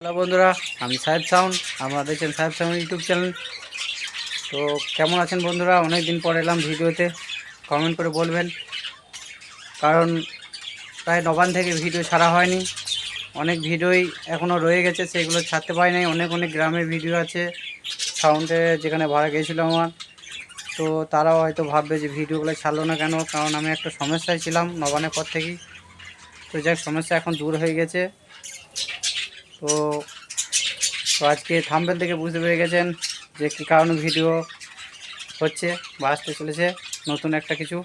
Hello বন্ধুরা, আমি সাহেব সাউন্ড। আপনারা দেখছেন সাহেব সাউন্ড ইউটিউব চ্যানেল। তো কেমন আছেন বন্ধুরা? অনেক দিন পর এলাম ভিডিওতে। কমেন্ট করে বলবেন, কারণ প্রায় নবান থেকে ভিডিও ছাড়া হয়নি। অনেক ভিডিওই এখনও রয়ে গেছে, সেগুলো ছাড়তে পারি নাই। অনেক গ্রামের ভিডিও আছে সাউন্ডে, যেখানে ভাড়া গিয়েছিলো আমার। তো তারাও হয়তো ভাববে যে ভিডিওগুলো ছাড়লো না কেন, কারণ আমি একটা সমস্যায় ছিলাম নবানের পর থেকেই। তো যাক, সমস্যা এখন দূর হয়ে গেছে। তো তো আজকে থাম্বনেল থেকে বুঝতে পেরে গেছেন যে কী কারণে ভিডিও হচ্ছে বা আসতে চলেছে নতুন একটা কিছু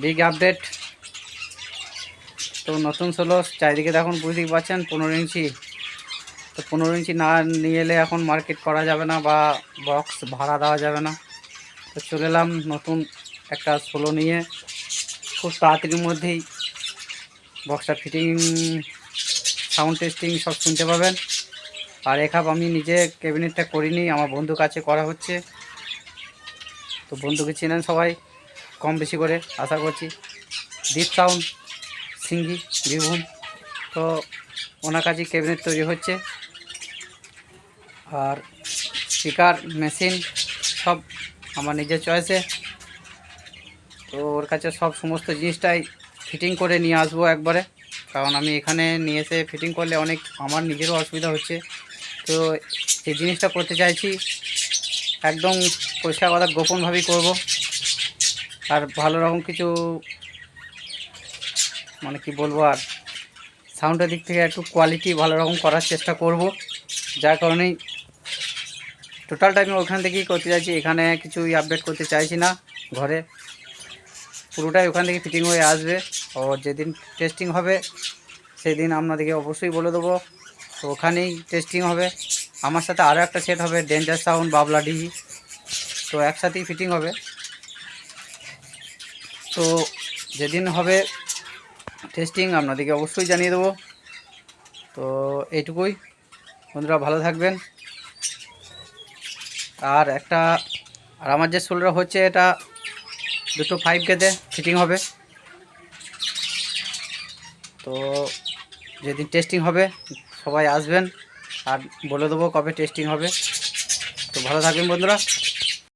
বিগ আপডেট। তো নতুন সোলো চারিদিকে দেখুন, বুঝতেই পারছেন 15 ইঞ্চি। তো 15 ইঞ্চি না নিয়ে এলে এখন মার্কেট করা যাবে না বা বক্স ভাড়া দেওয়া যাবে না। তো চলে এলাম নতুন একটা সোলো নিয়ে। খুব তাড়াতাড়ির মধ্যেই বক্সটা ফিটিং, সাউন্ড টেস্টিং সব শুনতে পাবেন। আর এখাপ আমি নিজে ক্যাবিনেটটা করিনি, আমার বন্ধুর কাছে করা হচ্ছে। তো বন্ধুকে চেনেন সবাই কম বেশি করে আশা করছি, দীপ সাউন্ড, সিঙ্গি, বীরভূম। তো ওনার কাছে ক্যাবিনেট তৈরি হচ্ছে, আর স্পিকার মেশিন সব আমার নিজের চয়েসে। তো ওর কাছে সব সমস্ত জিনিসটাই ফিটিং করে নিয়ে আসবো একবারে, কারণ আমি এখানে নিয়ে এসে ফিটিং করলে অনেক আমার নিজেরও অসুবিধা হচ্ছে। তো এই জিনিসটা করতে চাইছি একদম পরিষ্কার কথা, গোপনভাবেই করব। আর ভালো রকম কিছু, মানে কি বলবো, আর সাউন্ডের দিক থেকে একটু কোয়ালিটি ভালো রকম করার চেষ্টা করব। যার কারণেই টোটালটা আমি ওখান থেকেই করতে চাইছি, এখানে কিছুই আপডেট করতে চাইছি না। ঘরে পুরোটাই ওখান থেকে ফিটিং হয়ে আসবে। ও যেদিন টেস্টিং হবে সেদিন আপনাদেরকে অবশ্যই বলে দেবো। তো ওখানেই টেস্টিং হবে। আমার সাথে আরও একটা সেট হবে, ডেঞ্জার সাউন্ড, বাবলা ডিজি। তো একসাথেই ফিটিং হবে। তো যেদিন হবে টেস্টিং আপনাদেরকে অবশ্যই জানিয়ে দেবো। তো এইটুকুই বন্ধুরা, ভালো থাকবেন। আর আমার যে সোলটা হচ্ছে, এটা দুটো 5K ফিটিং হবে। তো যেদিন টেস্টিং হবে সবাই আসবেন, আর বলে দেবো কবে টেস্টিং হবে। তো ভালো থাকবেন বন্ধুরা।